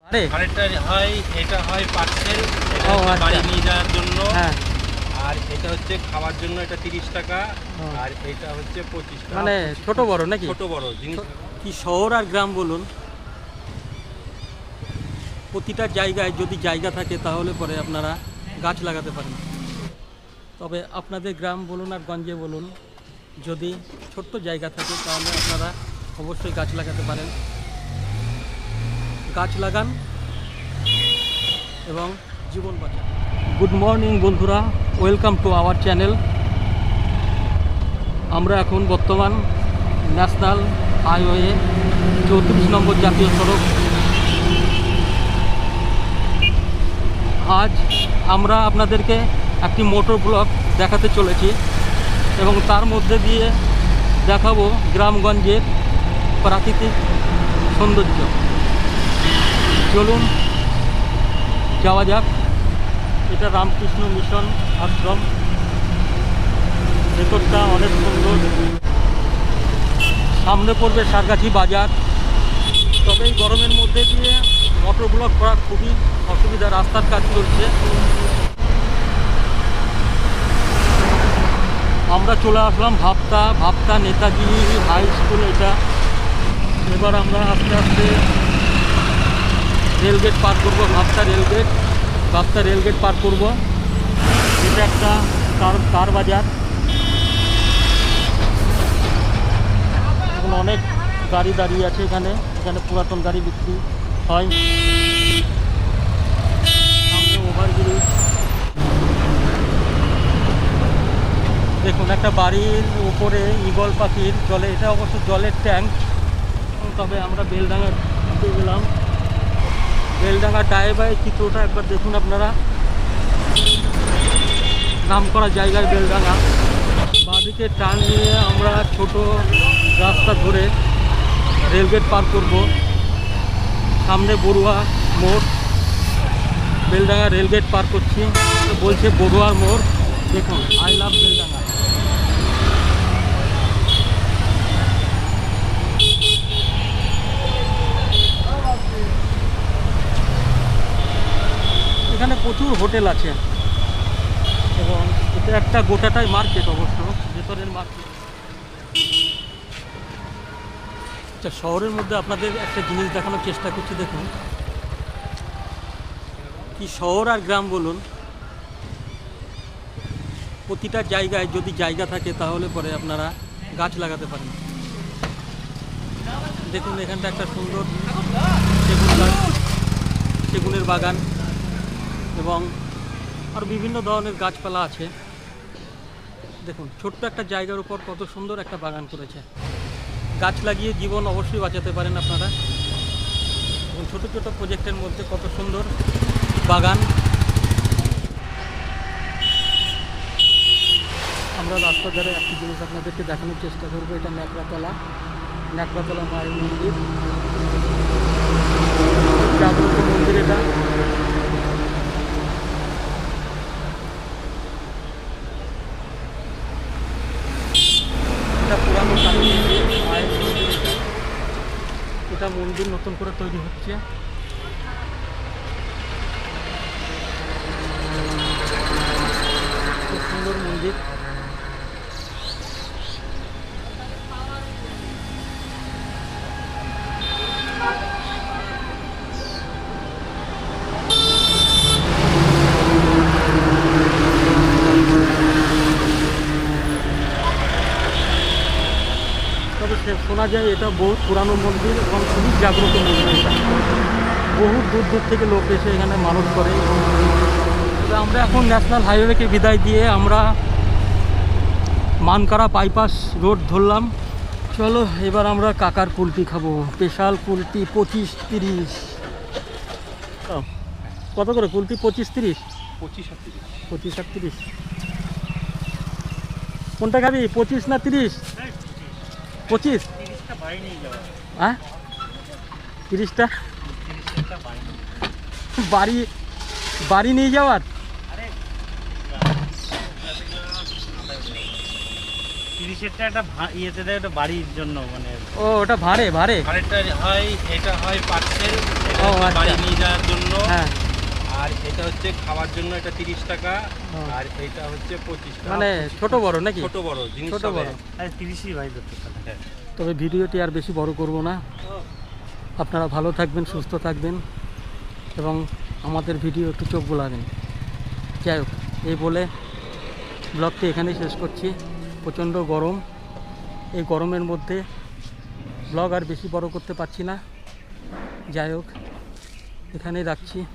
আরে আরেকটা হয়, এটা হয় পার্সেল, এটা ও, হচ্ছে আচ্ছা। বাড়ি নিয়ে যাওয়ার জন্য। হ্যাঁ, আর এটা হচ্ছে খাওয়ার জন্য, এটা 30 টাকা। ও। আর এটা হচ্ছে 25 টাকা। মানে ছোট বড় নাকি? ছোট বড় জিনিস। কি শহর আর গ্রাম বলুন, প্রতিটা জায়গায় যদি জায়গা থাকে তাহলে পরে আপনারা গাছ লাগাতে পারেন। তবে আপনাদের গ্রাম বলুন আর গঞ্জে বলুন, যদি ছোট্ট জায়গা থাকে তাহলে আপনারা অবশ্যই গাছ লাগাতে পারেন। গাছ লাগান এবং জীবন বাঁচান। গুড মর্নিং বন্ধুরা, ওয়েলকাম টু আওয়ার চ্যানেল। আমরা এখন বর্তমান ন্যাশনাল হাইওয়ে 34 নম্বর জাতীয় সড়ক। আজ আমরা আপনাদেরকে একটি মোটর ব্লগ দেখাতে চলেছি এবং তার মধ্যে দিয়ে দেখাবো গ্রামগঞ্জের প্রাকৃতিক সৌন্দর্য। চলুন যাওয়া যাক। এটা রামকৃষ্ণ মিশন আশ্রম। ভেতরটা অনেক সুন্দর। সামনে পড়বে সারগাছি বাজার। তবে এই গরমের মধ্যে দিয়ে মোটর ব্লক করা খুবই অসুবিধা, রাস্তার কাজ চলছে। আমরা চলে আসলাম ভাবতা নেতাজি হাই স্কুল এটা। এবার আমরা আস্তে আস্তে রেলগেট পার করবো। ভাবতা রেলগেট পার করব। এটা একটা কার বাজার। এখন অনেক গাড়ি দাঁড়িয়ে আছে এখানে পুরাতন গাড়ি বিক্রি হয়। সামনে ওভারব্রিজ। দেখুন একটা বাড়ির উপরে ঈগল পাখির জলে, এটা অবশ্য জলের ট্যাঙ্ক। তবে আমরা বেলডাঙ্গা ঢুকে গেলাম। বেলডাঙ্গা ডাইভাই চিত্রটা একবার দেখুন আপনারা। নাম করা জায়গায় বেলডাঙ্গা। বাঁদিকে টার্ন নিয়ে আমরা ছোট রাস্তা ধরে রেলগেট পার করব। সামনে বড়ুয়া মোড়। বেলডাঙ্গা রেলগেট পার করছি, বলছে বড়ুয়ার মোড়। দেখুন আই লাভ বেলডাঙ্গা। এখানে প্রচুর হোটেল আছে এবং এটা একটা গোটাটাই মার্কেট, অবশ্য ভেতরের মার্কেট। আচ্ছা, শহরের মধ্যে আপনাদের একটা জিনিস দেখানোর চেষ্টা করছি। দেখুন কি শহর আর গ্রাম বলুন, প্রতিটা জায়গায় যদি জায়গা থাকে তাহলে পরে আপনারা গাছ লাগাতে পারেন। দেখুন এখানটা একটা সুন্দর সেগুনের বাগান এবং আর বিভিন্ন ধরনের গাছপালা আছে। দেখুন ছোট্ট একটা জায়গার উপর কত সুন্দর একটা বাগান করেছে। গাছ লাগিয়ে জীবন অবশ্যই বাঁচাতে পারেন আপনারা। এবং ছোটো ছোটো প্রজেক্টের মধ্যে কত সুন্দর বাগান। আমরা রাস্তার ধারে একটি জিনিস আপনাদেরকে দেখানোর চেষ্টা করবো। এটা ন্যাকড়াতলা মায়ের মন্দির, জাগ্রত মন্দির এটা। এটা পুরানো কালী মায়ের মন্দির। এটা মন্দির নতুন করে তৈরি হচ্ছে। খুব সুন্দর মন্দির। তবে শোনা যায় এটা বহুত পুরানো মন্দির এবং খুবই জাগ্রত মন্দির এটা। বহু দূর দূর থেকে লোক এসে এখানে মানত করে। তবে আমরা এখন ন্যাশনাল হাইওয়েকে বিদায় দিয়ে আমরা মানকারা বাইপাস রোড ধরলাম। চলো এবার আমরা কাকার কুলফি খাবো। স্পেশাল কুলফি 25-30। কত করে কুলফি? 25-30। 25-30। কোনটা খাবি, 25 না 30? 25। হ্যাঁ 30টা বাড়ি নিয়ে যাওয়ার। 30-এরটা একটা ইয়েতে দেয়, একটা বাড়ির জন্য, মানে ও ওটা ভাড়ে। আরেকটা হয়, এটা হয় পার্সেল, ও, হচ্ছে আচ্ছা। বাড়ি নিয়ে যাওয়ার জন্য। হ্যাঁ, আর এটা হচ্ছে খাওয়ার জন্য, এটা 30 টাকা। ও। আর এটা হচ্ছে 25 টাকা। মানে ছোট বড় নাকি? ছোট বড় জিনিস ছোট হবে। বড়। হ্যাঁ 30ই ভাই ধরতে পারে। হ্যাঁ। তবে ভিডিওটি আর বেশি বড় করব না। আপনারা ভালো থাকবেন, সুস্থ থাকবেন এবং আমাদের ভিডিও একটু চোখ বোলাবেন। যাই হোক, এই বলে ব্লগটি এখানেই শেষ করছি। প্রচণ্ড গরম, এই গরমের মধ্যে ব্লগ আর বেশি বড় করতে পারছি না। যাই হোক, এখানেই রাখছি।